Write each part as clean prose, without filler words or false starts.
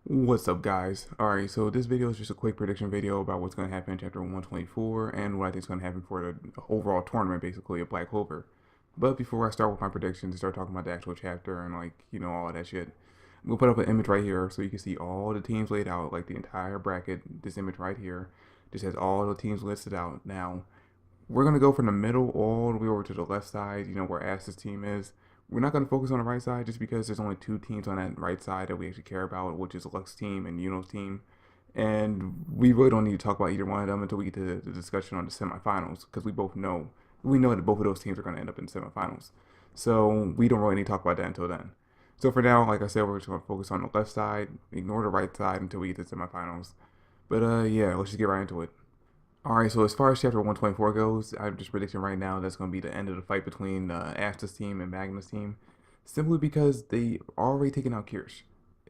What's up, guys? Alright, so this video is just a quick prediction video about what's going to happen in chapter 124 and what I think is going to happen for the overall tournament, basically, of Black Clover. But before I start with my predictions and start talking about the actual chapter and, all of that shit, I'm going to put up an image right here so you can see all the teams laid out, like the entire bracket. This image right here just has all the teams listed out. Now, we're going to go from the middle all the way over to the left side, where Ash's team is. We're not going to focus on the right side just because there's only two teams on that right side that we actually care about, which is Lux's team and Yuno's team. And we really don't need to talk about either one of them until we get to the discussion on the semifinals, because we know that both of those teams are going to end up in the semifinals. So we don't really need to talk about that until then. So for now, like I said, we're just going to focus on the left side, ignore the right side until we get to the semifinals. But yeah, let's just get right into it. Alright, so as far as chapter 124 goes, I'm just predicting right now that's going to be the end of the fight between Asta's team and Magnus' team. Simply because they already taken out Kirsch.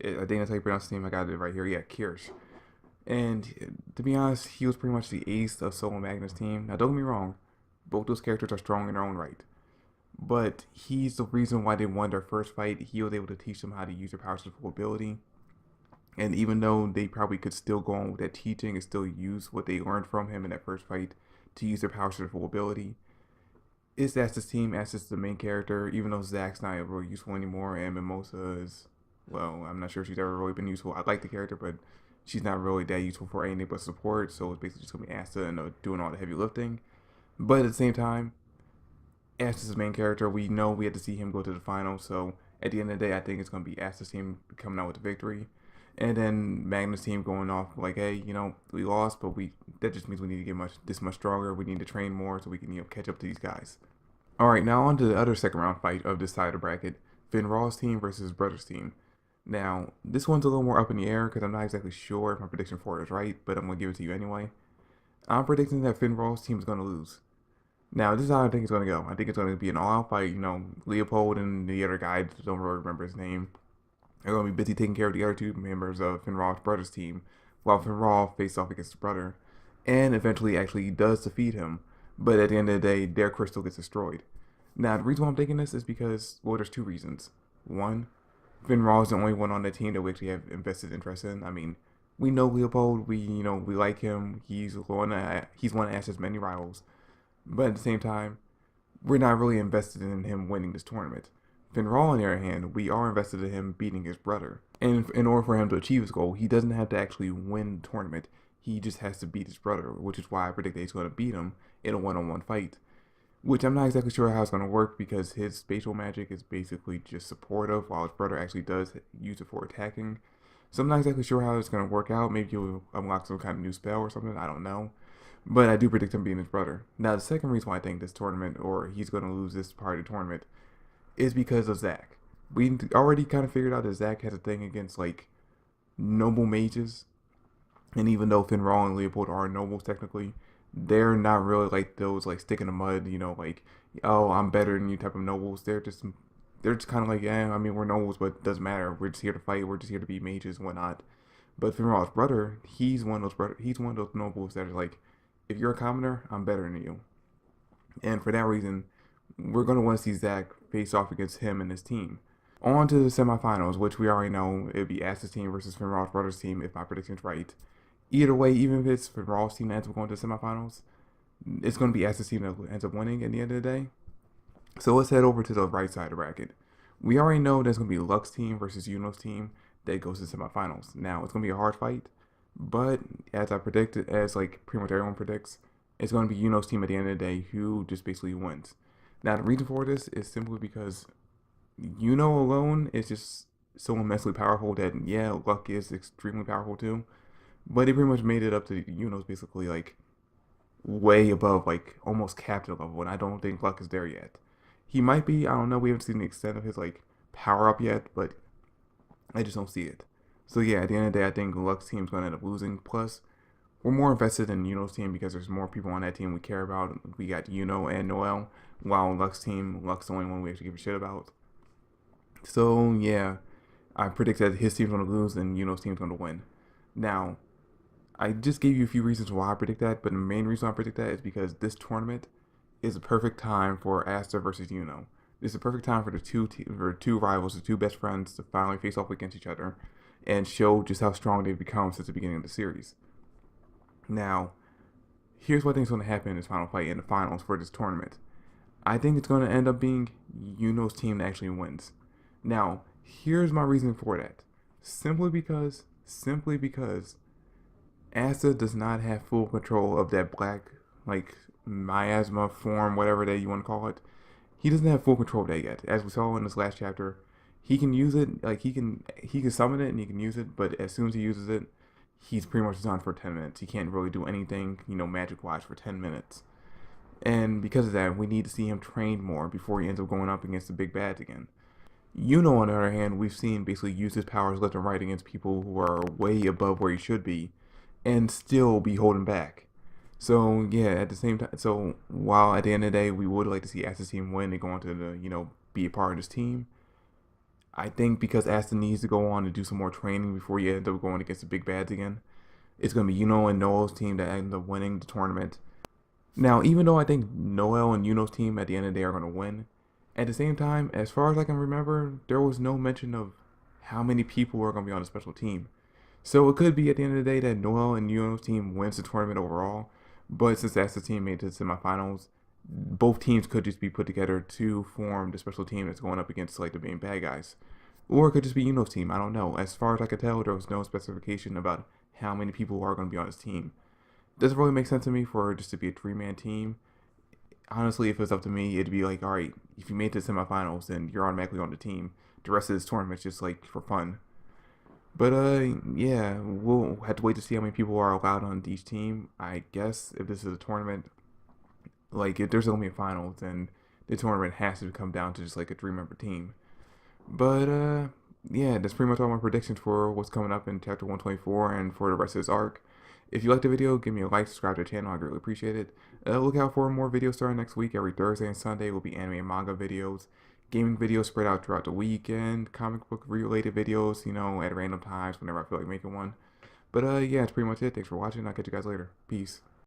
I think that's how you pronounce his name. I got it right here. Yeah, Kirsch. And to be honest, he was pretty much the ace of Soul and Magnus' team. Now, don't get me wrong, both those characters are strong in their own right. But he's the reason why they won their first fight. He was able to teach them how to use their powers to full ability. And even though they probably could still go on with that teaching and still use what they learned from him in that first fight to use their powers to their full ability, that's the team. That's just the main character. Even though Zach's not really useful anymore, and Mimosa is, well, I'm not sure if she's ever really been useful. I like the character, but she's not really that useful for anything but support. So it's basically just gonna be Asta and doing all the heavy lifting. But at the same time, Asta's the main character. We know we had to see him go to the final. So at the end of the day, I think it's gonna be Asta's team coming out with the victory. And then Magnus' team going off like, hey, we lost, but that just means we need to get this much stronger. We need to train more so we can catch up to these guys. All right, now on to the other second round fight of this side of the bracket, Finn Raw's team versus his brother's team. Now, this one's a little more up in the air because I'm not exactly sure if my prediction for it is right, but I'm gonna give it to you anyway. I'm predicting that Finn Raw's team is gonna lose. Now, this is how I think it's gonna go. I think it's gonna be an all-out fight. Leopold and the other guy, don't really remember his name, are going to be busy taking care of the other two members of Finn Raw's brother's team, while Finn Raw faces off against his brother, and eventually actually does defeat him. But at the end of the day, their crystal gets destroyed. Now, the reason why I'm thinking this is because, well, there's two reasons. One, Finn Raw is the only one on the team that we actually have invested interest in. I mean, we know Leopold. We like him. He's one of Ash's many rivals. But at the same time, we're not really invested in him winning this tournament. Finn Raw, on the other hand, we are invested in him beating his brother. And in order for him to achieve his goal, he doesn't have to actually win the tournament. He just has to beat his brother, which is why I predict that he's going to beat him in a one-on-one fight. Which I'm not exactly sure how it's going to work because his spatial magic is basically just supportive, while his brother actually does use it for attacking. So I'm not exactly sure how it's going to work out. Maybe he'll unlock some kind of new spell or something. I don't know. But I do predict him beating his brother. Now, the second reason why I think this tournament, or he's going to lose this part of the tournament, is because of Zach. We already kind of figured out that Zach has a thing against like noble mages, and even though Finn Raw and Leopold are nobles technically, they're not really like those like stick in the mud, like, oh, I'm better than you type of nobles. They're just kind of like, yeah, I mean, we're nobles, but it doesn't matter. We're just here to fight. We're just here to be mages and whatnot. But Finn Raw's brother, he's one of those nobles that are like, if you're a commoner, I'm better than you. And for that reason, we're going to want to see Zach face off against him and his team. On to the semifinals, which we already know it'd be Asta's team versus Finn Raw's brother's team if my prediction's right. Either way, even if it's Finn Raw's team that ends up going to the semifinals, it's going to be Asta's team that ends up winning at the end of the day. So let's head over to the right side of the bracket. We already know there's going to be Lux's team versus Yuno's team that goes to the semifinals. Now, it's going to be a hard fight, but as I predicted, as like pretty much everyone predicts, it's going to be Yuno's team at the end of the day who just basically wins. Now, the reason for this is simply because Yuno alone is just so immensely powerful that, yeah, Luck is extremely powerful too. But they pretty much made it up to Yuno's basically like way above, like almost captain level, and I don't think Luck is there yet. He might be, I don't know, we haven't seen the extent of his like power up yet, but I just don't see it. So yeah, at the end of the day, I think Luck's team's going to end up losing. Plus, we're more invested in Yuno's team because there's more people on that team we care about. We got Yuno and Noel, while Luck's team, Luck's the only one we actually give a shit about. So yeah, I predict that his team's going to lose and Yuno's team's going to win. Now, I just gave you a few reasons why I predict that, but the main reason I predict that is because this tournament is a perfect time for Asta versus Yuno. This is a perfect time for the two rivals, the two best friends, to finally face off against each other. and show just how strong they've become since the beginning of the series. Now, here's what I think is going to happen in this final fight in the finals for this tournament. I think it's going to end up being Yuno's team that actually wins. Now, here's my reason for that. Simply because Asta does not have full control of that black, like, miasma form, whatever that you want to call it. He doesn't have full control of that yet. As we saw in this last chapter, he can use it, like he can summon it and he can use it, but as soon as he uses it, he's pretty much done for 10 minutes. He can't really do anything, magic wise for 10 minutes. And because of that, we need to see him trained more before he ends up going up against the big bads again. Yuno, on the other hand, we've seen basically use his powers left and right against people who are way above where he should be and still be holding back. So yeah, at the same time, so while at the end of the day we would like to see Asta's team win and go on to be a part of this team, I think because Asta needs to go on and do some more training before he ends up going against the big bads again, it's gonna be Yuno and Noel's team that end up winning the tournament. Now, even though I think Noel and Yuno's team at the end of the day are gonna win, at the same time, as far as I can remember, there was no mention of how many people are gonna be on the special team. So it could be at the end of the day that Noel and Yuno's team wins the tournament overall, but since Asta's team made it to the semifinals, both teams could just be put together to form the special team that's going up against like the main bad guys. Or it could just be Yuno's team, I don't know. As far as I could tell, there was no specification about how many people are going to be on his team. Doesn't really make sense to me for just to be a 3-man team. Honestly, if it was up to me, it'd be like, alright, if you made it to the semifinals, then you're automatically on the team. The rest of this tournament's just like for fun. But yeah, we'll have to wait to see how many people are allowed on each team. I guess if this is a tournament, like if there's only a finals, then the tournament has to come down to just like a 3-member team. But yeah, that's pretty much all my predictions for what's coming up in chapter 124 and for the rest of this arc. If you liked the video, give me a like, subscribe to the channel, I greatly appreciate it. Look out for more videos starting next week. Every Thursday and Sunday will be anime and manga videos, gaming videos spread out throughout the weekend, comic book related videos, at random times whenever I feel like making one. But yeah, that's pretty much it. Thanks for watching. I'll catch you guys later. Peace.